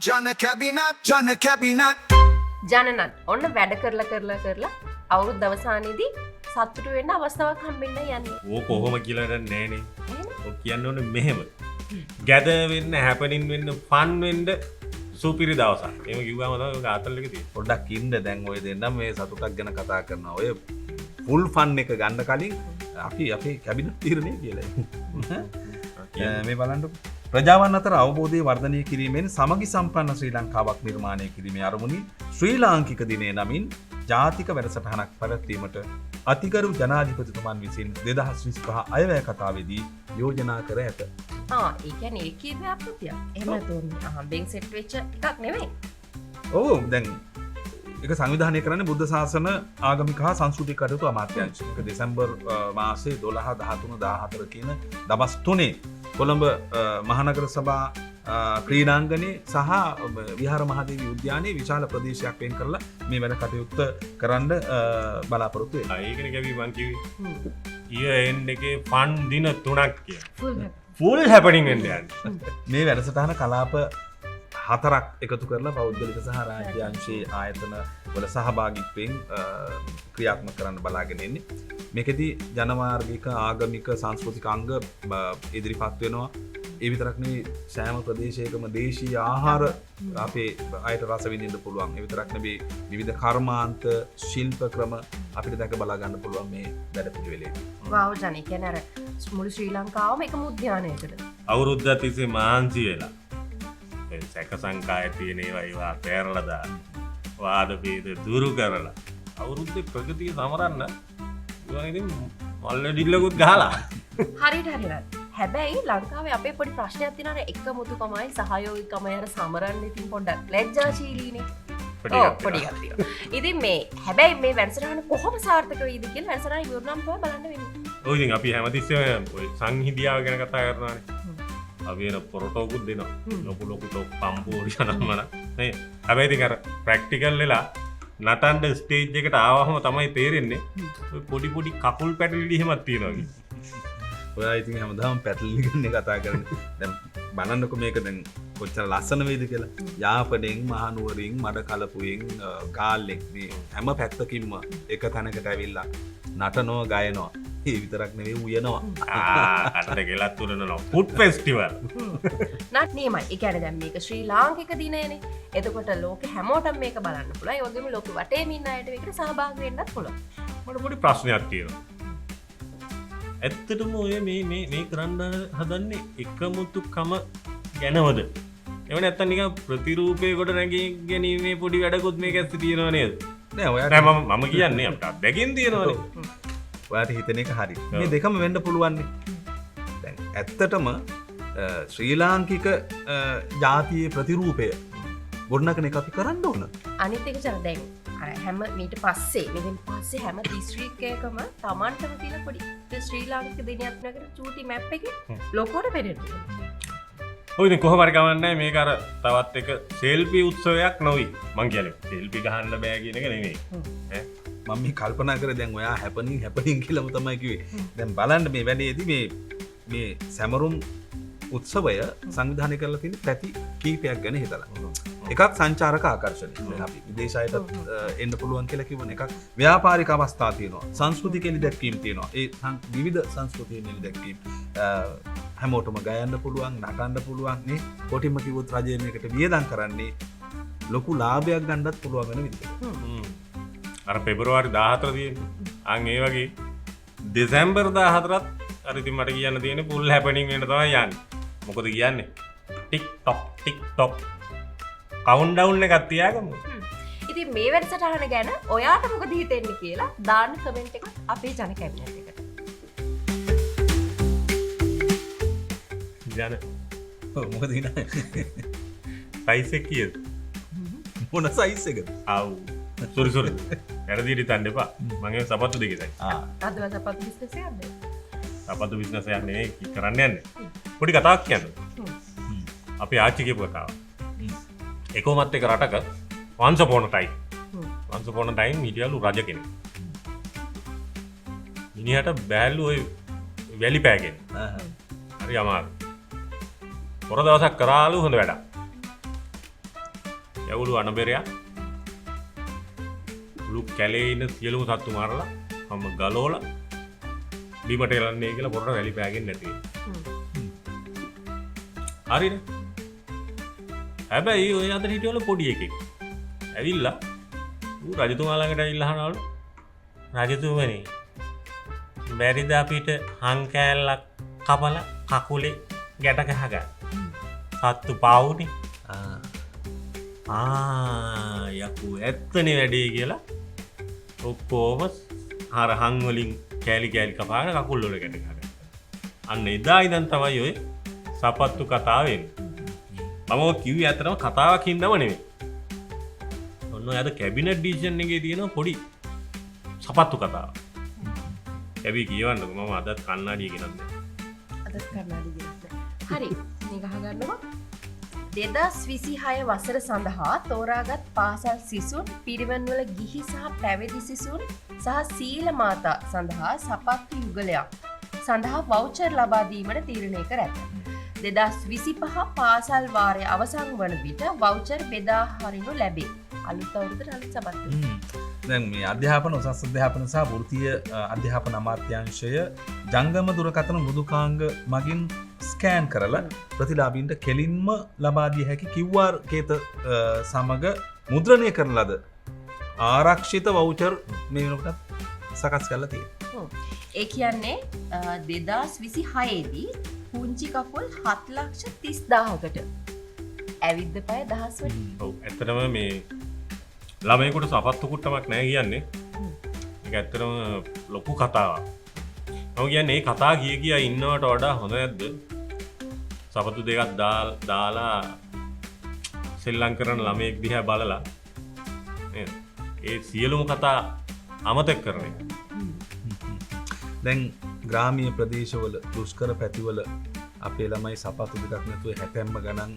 ජන කැබිනට් ජනනත් ඔන්න වැඩ කරලා අවුරුදු දවසානේදී සතුටු වෙන්න අවස්ථාවක් හම්බෙන්න යන්නේ. ඕක කොහොම කියලා නෑනේ. ඔය කියන්න ඕනේ මෙහෙම. ගැදර් වෙන්න, හැපනින් වෙන්න, ෆන් වෙන්න සුපිරි දවසක්. එහෙම කිව්වම තමයි ඔය ආතල් එක තියෙන්නේ. පොඩ්ඩක් ඉන්න දැන් ඔය දෙන්නම් මේ සතුටක් ගැන කතා කරනවා. ඔය ෆුල් ෆන් එක ගන්න කලින් අපි අපේ කැබිනට් තීරණය කියලා. මේ බලන්නකො. ප්‍රජාවන් අතර අවබෝධය වර්ධනය කිරීමෙන් සමගි සම්පන්න ශ්‍රී ලංකාවක් නිර්මාණය කිරීමේ අරමුණින් ශ්‍රී ලාංකික දිනය නමින් ජාතික වැඩසටහනක් පැවැත්වීමට අතිගරු ජනාධිපතිතුමන් විසින් 2025 අයවැය කතාවේදී යෝජනා කර ඇත. ඒ කියන්නේ ඒකේ ව්‍යාපෘතිය. එහෙම නැතුව අහම්බෙන් සෙට් වෙච්ච එකක් නෙවෙයි. ඔව් දැන් ඒක සංවිධානය කරන්නේ බුද්ධ ශාසන ආගමික හා සංස්කෘතික කටයුතු අමාත්‍යාංශය. ඒක දෙසැම්බර් මාසයේ 12 13 14 කියන දවස් 3 කොළඹ මහනගර සභා ක්‍රීඩාංගණයේ සහ විහාර මහදේවී උද්‍යානයේ විශාල ප්‍රදේශයක් වෙන් කරලා මේ වැඩ කටයුත්ත කරන්න බලාපොරොත්තු වෙනවා. ඒකනේ කැවි මං කිව්වේ. ඊය එන්ඩ් එකේ ෆන් දින 3ක් කියලා. ෆුල් ෆුල් හැපනින් වෙන්න යන්නේ. මේ වැඩසටහන කලාප 4ක් එකතු කරලා පෞද්ගලික සහ රාජ්‍යාංශයේ ආයතන වල සහභාගීත්වයෙන් ක්‍රියාත්මක කරන්න බලාගෙන ඉන්නේ. මේකෙදී ජනමාර්ගික ආගමික සංස්කෘතික අංග ඉදිරිපත් වෙනවා. ඒ විතරක් නෙවෙයි සෑම ප්‍රදේශයකම දේශීය ආහාර අපේ අයට රස විඳින්න පුළුවන්. ඒ විතරක් නෙවෙයි විවිධ කර්මාන්ත ශිල්ප ක්‍රම අපිට දැක බලා ගන්න පුළුවන් මේ වැඩපිළිවෙලේදී. වාව් ජනි කියන්නේ අර මුළු ශ්‍රී ලංකාවම එකම උද්‍යානයකට. අවුරුද්දක් තිස්සේ මහන්සි වෙලා ඒ සැක සංකා තියෙන ඒවා පෙරලා දාන්න. වාද ભેද දුරු කරලා අවුරුද්දේ ප්‍රගතිය සමරන්න ඉතින් මල්ල ඩිල්ලකුත් ගහලා. හරියට. හැබැයි ලංකාවේ අපේ පොඩි ප්‍රශ්නයක් තියෙනවා එකමුතුකමයි සහයෝගිකමයි අර සමරන්න ඉතින් පොඩ්ඩක් ලැජ්ජාශීලීනේ. පොඩි එකක් තියෙනවා. ඉතින් මේ හැබැයි මේ වැඩසටහන කොහොම සාර්ථක වෙයිද කියලා වැඩසටහන ඉවරනම් තමයි බලන්න වෙන්නේ. ඔය ඉතින් අපි හැමතිස්සෙම ඔය සංහිඳියාව ගැන කතා කරනවානේ. අපි එන පොරොටෝකුත් දෙනවා. ලොකු ටොප් පම්පෝරි යනමන. නේ. හැබැයි ඉතින් අර ප්‍රැක්ටිකල් වෙලා නටන්න ස්ටේජ් එකට ආවම තමයි තේරෙන්නේ ඔය පොඩි කකුල් පැටලිලි එහෙමත් තියෙනවා කිය. ඔයා ඉතින් හැමදාම පැටලිලි ගැන කතා කරන්නේ. දැන් බලන්නකො මේක දැන් කොච්චර ලස්සන වේද කියලා. යාපඩෙන් මහනුවරින් මඩ කලපුවෙන් ගාල්ලෙක් මේ හැම පැත්තකින්ම එක තැනකට ඇවිල්ලා නටනවා ගයනවා. ඒ විතරක් නෙවෙයි උයනවා. කටට ගෙලත් තුරනවා. Food festival. නත් නියමයි. ඒ කියන්නේ දැන් මේක ශ්‍රී ලාංකික දිනයනේ. එතකොට ලෝකෙ හැමෝටම මේක බලන්න පුළුවන්. ඒ වගේම ලෝකෙ වටේම ඉන්න අයට මේකට සහභාගී වෙන්නත් පුළුවන්. මට පොඩි ප්‍රශ්නයක් තියෙනවා. ඇත්තටම ඔය මේ කරන්න හදන්නේ එකමුතුකම ගැනවද? එහෙම නැත්නම් නිකන් ප්‍රතිරූපේ කොට නැගී ගැනීමේ පොඩි වැඩකුත් මේක ඇස්ති තියෙනව නේද? නෑ ඔයාට මම කියන්නේ අපිට අත්දැකීම් තියෙනවනේ. ඔයාට හිතන එක හරි. මේ දෙකම වෙන්න පුළුවන් නේ. දැන් ඇත්තටම ශ්‍රී ලාංකික ජාතියේ ප්‍රතිරූපය ගොඩනගන එක අපි කරන්න ඕන. අනිත් එක ජන දැන් අර හැම ඊට පස්සේ මෙතෙන් පස්සේ හැම දිස්ත්‍රික්කයකම Tamanටම තියෙන පොඩි ශ්‍රී ලාංකික දිනයක් නගර චූටි මැප් එකේ ලොකෝට පෙරෙන්න. ඔය ඉතින් කොහොම හරි ගමන්නේ මේක අර තවත් එක සෙල්ෆි උත්සවයක් නොවි. මං කියන්නේ සෙල්ෆි ගහන්න බෑ කියන එක නෙමෙයි. ඈ මම මේ කල්පනා කරේ දැන් ඔයා හැපනින් කියලාම තමයි කිව්වේ. දැන් බලන්න මේ වැඩේදී මේ සැමරුම් උත්සවය සංවිධානය කරලා තියෙන පැති කීපයක් ගැන හිතලා. එකක් සංචාරක ආකර්ෂණය. දැන් අපි විදේශයට එන්න පුළුවන් කියලා කිව්වනේ. එකක් ව්‍යාපාරික අවස්ථා තියෙනවා. සංස්කෘතික එළිදැක්වීම් තියෙනවා. ඒ විවිධ සංස්කෘතික එළිදැක්වීම් හැමෝටම ගයන්න පුළුවන්, නටන්න පුළුවන් නේ. කොටිම කිව්වොත් රජය මේකට වියදම් කරන්නේ ලොකු ලාභයක් ගන්නත් පුළුවන් වෙන විදිහට. අර පෙබරවාරි 14 තියෙන්නේ. අන් ඒ වගේ දෙසැම්බර් 14ත් අර ඉතින් මට කියන්න තියෙන්නේ ෆුල් හැපනින් වෙන්න තමයි යන්නේ. මොකද කියන්නේ? ටික් කවුන්ට් ඩවුන් එකක් තියාගමු. ඉතින් මේ වැඩසටහන ගැන ඔයාට මොකද හිතෙන්නේ කියලා දාන්න කමෙන්ට් එකක් අපේ ජන කැබිනට් එකට. ජන මොකද හිතන්නේ? සයිස් එක කීයද? මොන සයිස් එකද? ආව්. සොරි. වැරදියට හිතන්න එපා. මම ඒ සපත්තු දෙකයි. අදව සපත්තු බිස්නස් එකක්ද? සපත්තු බිස්නස් එකක් නෙවෙයි කරන්න යන්නේ. පොඩි කතාවක් කියන්න. අපි ආච්චි කියපු කතාවක්. එකෝමත් එක රටක once upon a time හිටියලු රජ කෙනෙක්. මිනිහට බෑල්ලු ඔය වැලි පෑගෙන. හරි අමාරු. පොර දවසක් කරාලු හොඳ වැඩක්. යවුළු අනබෙරයක් මුළු කැලේ ඉන්න සියලුම සත්තු මරලා මම ගලෝලා බිමට එලන්නේ කියලා පොරට වැලි පෑගෙන්නේ නැති වෙනවා. හරිනේ. හැබැයි ඔය අතර හිටියවල පොඩි එකෙක් ඇවිල්ලා ඌ රජතුමා ළඟට ඇවිල්ලා අහනවලු රජතුමනි බැරිද අපිට හං කෑල්ලක් කපලා කකුලේ ගැට ගහගන්න. සත්තු පාවුනේ. යකෝ ඇත්තනේ වැඩේ කියලා ඔක්කොම අර හං වලින් කෑලි කෑලි කපාගෙන කකුල් වල ගැට ගහගත්තා. අන්න එදා ඉඳන් තමයි ඔය සපත්තු කතාව එන්නේ. මම ඔය කිව්වේ ඇත්තටම කතාවක් හින්දාම නෙමෙයි. ඔන්න ඔය අද කැබිනට් ඩිසිෂන් එකේ තියෙන පොඩි සපත්තු කතාවක්. කැබි කියවන්නකො මම අදත් කන්නාඩිය ගෙනත් නැහැ. අදත් කන්නාඩිය ගෙනත් නැහැ. හරි. මේ ගහගන්නවා. 2026 වසර සඳහා තෝරාගත් පාසල් සිසුන් පිරිවෙන්වල ගිහි සහ පැවිදි සිසුන් සහ සීල මාතා සඳහා සපත්තු යුගලයක් සඳහා වවුචර් ලබා දීමට තීරණය කර ඇත. 2025 පාසල් වාරය අවසන් වන විට වවුචර් බෙදා හරිනු ලැබේ. අලුත් අවුරුද්දට අලුත් සපත්තු. දැන් මේ අධ්‍යාපන උසස් අධ්‍යාපන සහ වෘත්තීය අධ්‍යාපන අමාත්‍යාංශය ජංගම දුරකථන මෘදුකාංග මගින් ස්කෑන් කරලා ප්‍රතිලාභීන්ට කෙලින්ම ලබා දිය හැකි QR කේත සමග මුද්‍රණය කරන ලද ආරක්ෂිත වවුචර් මේ වෙනකොට සකස් කරලා තියෙනවා. ඒ කියන්නේ 2026 දී පුංචි කකුල් 7,30,000කට ඇවිද්ද පය දහස් වලින්. ඔව් ඇත්තටම මේ ළමයෙකුට සපත්තු කුට්ටමක් නැහැ කියන්නේ. ඒක ඇත්තටම ලොකු කතාවක්. මම කියන්නේ මේ කතා කිය ඉන්නවට වඩා හොඳ නැද්ද? සපත්තු දෙකක් දාලා සෙල්ලම් කරන ළමයෙක් දිහා බලලා නේද? ඒ සියලුම කතා අමතක කරන එක. දැන් ග්‍රාමීය ප්‍රදේශවල දුෂ්කර පැතිවල අපේ ළමයි සපත්තු දෙකක් නැතුව හැතැම්ම ගණන්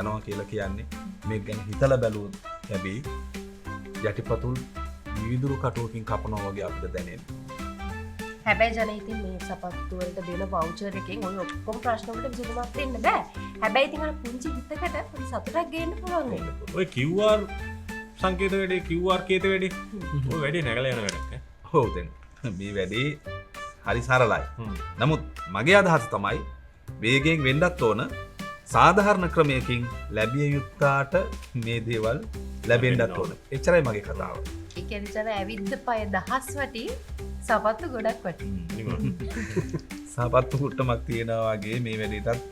යනවා කියලා කියන්නේ මේක ගැන හිතලා බැලුවොත් හැබැයි යටිපතුල් විවිධ කටුවකින් කපනවා වගේ අපිට දැනෙන්නේ. හැබැයි ජන ඉතින් මේ සපත්තු වලට දෙන වවුචර් එකෙන් ඔය ඔක්කොම ප්‍රශ්න වලට විසඳුමක් දෙන්න බෑ. හැබැයි ඉතින් අර පුංචි හිතකට පොඩි සතුටක් ගේන්න පුළුවන් වෙන්නේ. ඔය QR සංකේත වැඩේ QR කේත වැඩේ ඔය වැඩේ නැගලා යන වැඩක් ඈ. ඔව් දැන් මේ වැඩේ හරි සරලයි. නමුත් මගේ අදහස තමයි වේගයෙන් වෙන්නත් ඕන සාධාරණ ක්‍රමයකින් ලැබිය යුත්තාට මේ දේවල් ලැබෙන්නත් ඕන. එච්චරයි මගේ කතාව. ඒ කියන්නේ ජන ඇවිද්ද පය දහස් වටි සපත්තු ගොඩක් වටි. සපත්තු කුට්ටමක් තියෙනවා වගේ මේ වැඩේටත්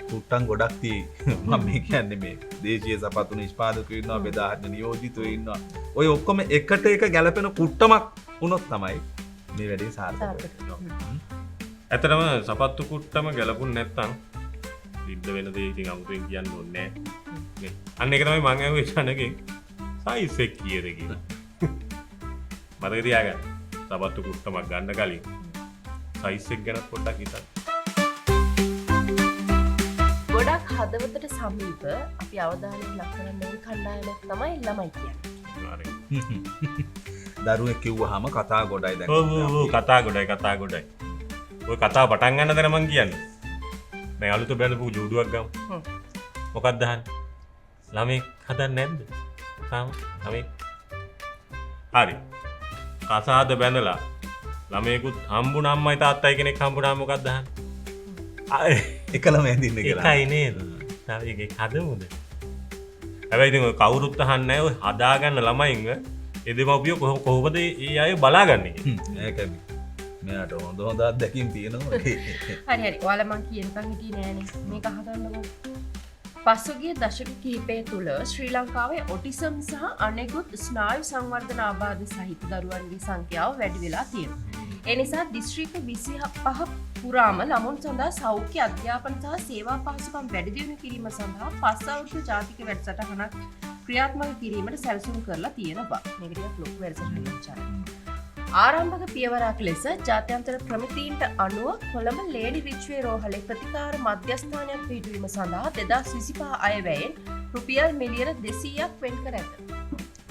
කුට්ටම් ගොඩක් තියෙයි. මම මේ කියන්නේ මේ දේශීය සපත්තු නිෂ්පාදකයෝ ඉන්නවා, බෙදා හදන නියෝජිතයෝ ඉන්නවා. ඔය ඔක්කොම එකට එක ගැලපෙන කුට්ටමක් වුණොත් තමයි මේ වැඩේ සාර්ථක වෙන්නේ. ඇත්තටම සපත්තු කුට්ටම ගැලපුණ නැත්තම් සිද්ධ වෙන දේ ඉතින් අමුතුවෙන් කියන්න ඕනේ නැහැ. අන්න ඒක තමයි මම අහුවේ ඡනකේ සයිස් එක කීයද කියලා. මතක තියාගන්න. සපත්තු කුට්ටමක් ගන්න කලින් සයිස් එක ගැන පොඩ්ඩක් හිතන්න. ගොඩක් හදවතට සමීප අපි අවධානය ලක් කරන්න ඕන කණ්ඩායමක් තමයි ළමයි කියන්නේ. දරුවෙක් කිව්වහම කතා ගොඩයි දැන්. ඔව් කතා ගොඩයි. ඔය කතාව පටන් ගන්න දර මං කියන්නේ. මේ අලුත බැලපු ජූඩුවක් ගමු. මොකක්ද අහන්නේ? ළමෙක් හදන්නේ නැද්ද? තාම ළමෙක්. හරි. කසාද බැඳලා ළමයෙකුත් හම්බුන අම්මයි තාත්තයි කෙනෙක් හම්බුනාම මොකක්ද අහන්නේ? එකලම ඇඳින්න කියලා. එකයි නේද? තව එකෙක් හදමුද? හැබැයි ඉතින් ඔය කවුරුත් අහන්නේ නැහැ ඔය හදාගන්න ළමයින්ව එදෙමව්පියෝ කොහොමද ඒ අය බලාගන්නේ කියලා. ඒකයි. මෙයාට හොඳ අත්දැකීම් තියෙනවා. හරි. ඔයාලා මං කියනකම් හිටියේ නෑනේ. මේක අහගන්නකො. පසුගිය දශක කිහිපය තුළ ශ්‍රී ලංකාවේ ඔටිසම් සහ අනෙකුත් ස්නායු සංවර්ධන ආබාධ සහිත දරුවන්ගේ සංඛ්‍යාව වැඩි වෙලා තියෙනවා. ඒ නිසා දිස්ත්‍රික්ක 25 පුරාම ළමුන් සඳහා සෞඛ්‍ය අධ්‍යාපන සහ සේවා පහසුකම් වැඩි දියුණු කිරීම සඳහා 5 අවුරුදු ජාතික වැඩසටහනක් ක්‍රියාත්මක කිරීමට සැලසුම් කරලා තියෙනවා. මේක ටිකක් ලොකු වැඩසටහනක්. ආරම්භක පියවරක් ලෙස ජාත්‍යන්තර ප්‍රමිතීන්ට අනුව කොළඹ ලේඩි රිච්වේ රෝහලේ ප්‍රතිකාර මධ්‍යස්ථානයක් පිහිටුවීම සඳහා 2025 අයවැයෙන් රුපියල් මිලියන 200ක් වෙන් කර ඇත.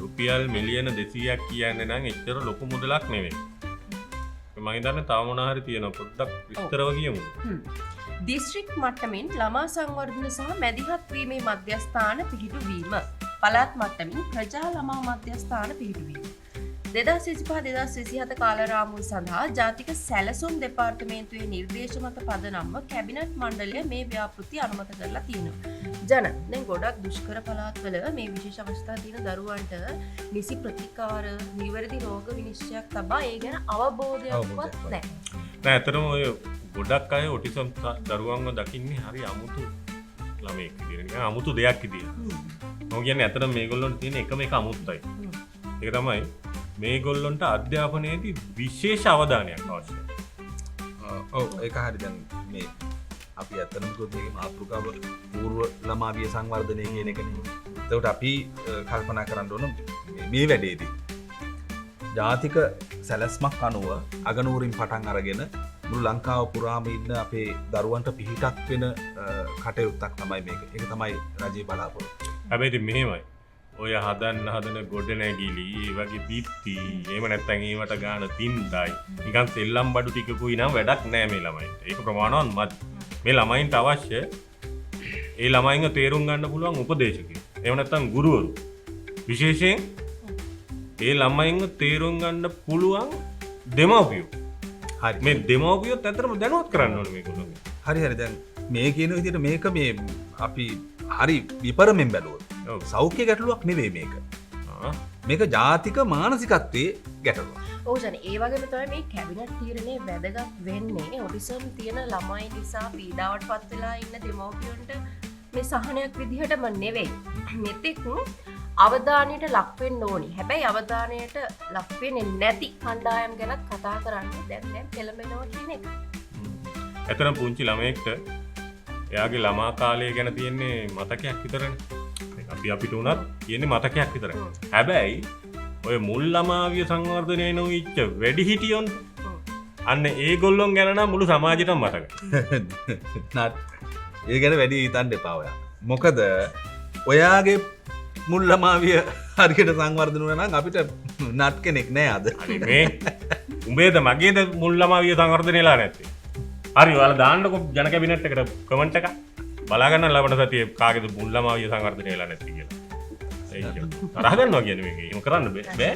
රුපියල් මිලියන 200ක් කියන්නේ නම් එච්චර ලොකු මුදලක් නෙවෙයි. මම හිතන්නේ තව මොනවා හරි තියෙනවා පොඩ්ඩක් විස්තරව කියමු. දිස්ත්‍රික් මට්ටමින් ළමා සංවර්ධන සහ මැදිහත් වීමේ මධ්‍යස්ථාන පිහිටුවීම පළාත් මට්ටමින් ප්‍රජා ළමා මධ්‍යස්ථාන පිහිටුවීම. 2025-2027 කාලරාමුව සඳහා ජාතික සැලසුම් දෙපාර්තමේන්තුවේ නිර්දේශ මත පදනම්ව කැබිනට් මණ්ඩලය මේ ව්‍යාපෘති අනුමත කරලා තියෙනවා. ජන දැන් ගොඩක් දුෂ්කර පළාත්වල මේ විශේෂ අවස්ථා තියෙන දරුවන්ට නිසි ප්‍රතිකාර නිවැරදි රෝග විනිශ්චයක් තබා ඒ ගැන අවබෝධයක්වත් නැහැ. නෑ ඇත්තටම ඔය ගොඩක් අය ඔටිසම් දරුවන්ව දකින්නේ හරි අමුතු ළමෙක් විදියට. නිකන් අමුතු දෙයක් විදියට. මම කියන්නේ ඇත්තටම මේගොල්ලන්ට තියෙන එකම එක අමුත්තයි. ඒක තමයි මේගොල්ලොන්ට අධ්‍යාපනයේදී විශේෂ අවධානයක් අවශ්‍යයි. ඔව් ඒක හරි. දැන් මේ අපි ඇත්තටම කිව්වොත් මේකේ මාතෘකාව పూర్ව ළමා විය සංවර්ධනය කියන එකනේ. ඒකට අපි කල්පනා කරන්න ඕන මේ වැඩේදී ජාතික සැලැස්මක් අනුව අගනුවරින් පටන් අරගෙන මුළු ලංකාව පුරාම ඉන්න අපේ දරුවන්ට පිහිටක් වෙන කටයුත්තක් තමයි මේක. ඒක තමයි රජයේ බලාපොරොත්තු. හැබැයි ඉතින් මෙහෙමයි. ඔය හදන ගොඩනැගිලි ඒ වගේ බිත්ති එහෙම නැත්නම් ඒවට ගාන තින්දයි නිකන් සෙල්ලම් බඩු ටිකකුයි නම් වැඩක් නෑ මේ ළමයින්ට. ඒක ප්‍රමාණවත් මදි. මේ ළමයින්ට අවශ්‍ය ඒ ළමයින්ව තේරුම් ගන්න පුළුවන් උපදේශකයෝ. එහෙම නැත්නම් ගුරුවරු. විශේෂයෙන් ඒ ළමයින්ව තේරුම් ගන්න පුළුවන් දෙමව්පියෝ. හරි. මේ දෙමව්පියොත් ඇත්තටම දැනුවත් කරන්න ඕනේ මේගොල්ලෝ. හරි. දැන් මේ කියන විදිහට මේක මේ අපි හරි විපරමෙන් බැලුවොත් සෞඛ්‍ය ගැටලුවක් නෙවෙයි මේක. මේක ජාතික මානසිකත්වයේ ගැටලුවක්. ඔව් ජන ඒ වගේම තමයි මේ කැබිනට් තීරණේ වැදගත් වෙන්නේ ඔටිසම් තියෙන ළමයි නිසා පීඩාවට පත් වෙලා ඉන්න දෙමව්පියන්ට මේ සහනයක් විදිහටම නෙවෙයි. මෙතෙක් අවධානයට ලක් වෙන්න ඕනි. හැබැයි අවධානයට ලක් වෙන්නේ නැති කණ්ඩායම් ගැනත් කතා කරන්න දැන් පෙළඹෙනවා කියන එක. ඇත්තටම පුංචි ළමයෙක්ට එයාගේ ළමා කාලය ගැන තියෙන්නේ මතකයක් විතරනේ. අපිට උනත් කියන්නේ මතකයක් විතරයි. හැබැයි ඔය මුල් ළමාවිය සංවර්ධනය නොවිච්ච වැඩිහිටියොන් අන්න ඒගොල්ලොන් ගැන නම් මුළු සමාජෙටම මතකයි. ඒ ගැන වැඩි හිතන්න එපා ඔයා. මොකද ඔයාගේ මුල් ළමාවිය හරියට සංවර්ධන වුණා නම් අපිට නට් කෙනෙක් නෑ අද. අනේ මේ උඹේද මගේද මුල් ළමාවිය සංවර්ධනයලා නැත්තේ. හරි ඔයාලා දාන්නකො ජන කැබිනට් එකට කමෙන්ට් එකක්. බලාගන්න ලබන සතියේ කාගේද මුල් ළමාවිය සංවර්ධනය වෙලා නැති කියලා. ඒක තරහ ගන්නවා කියන්නේ මේක. එහෙම කරන්න බෑ.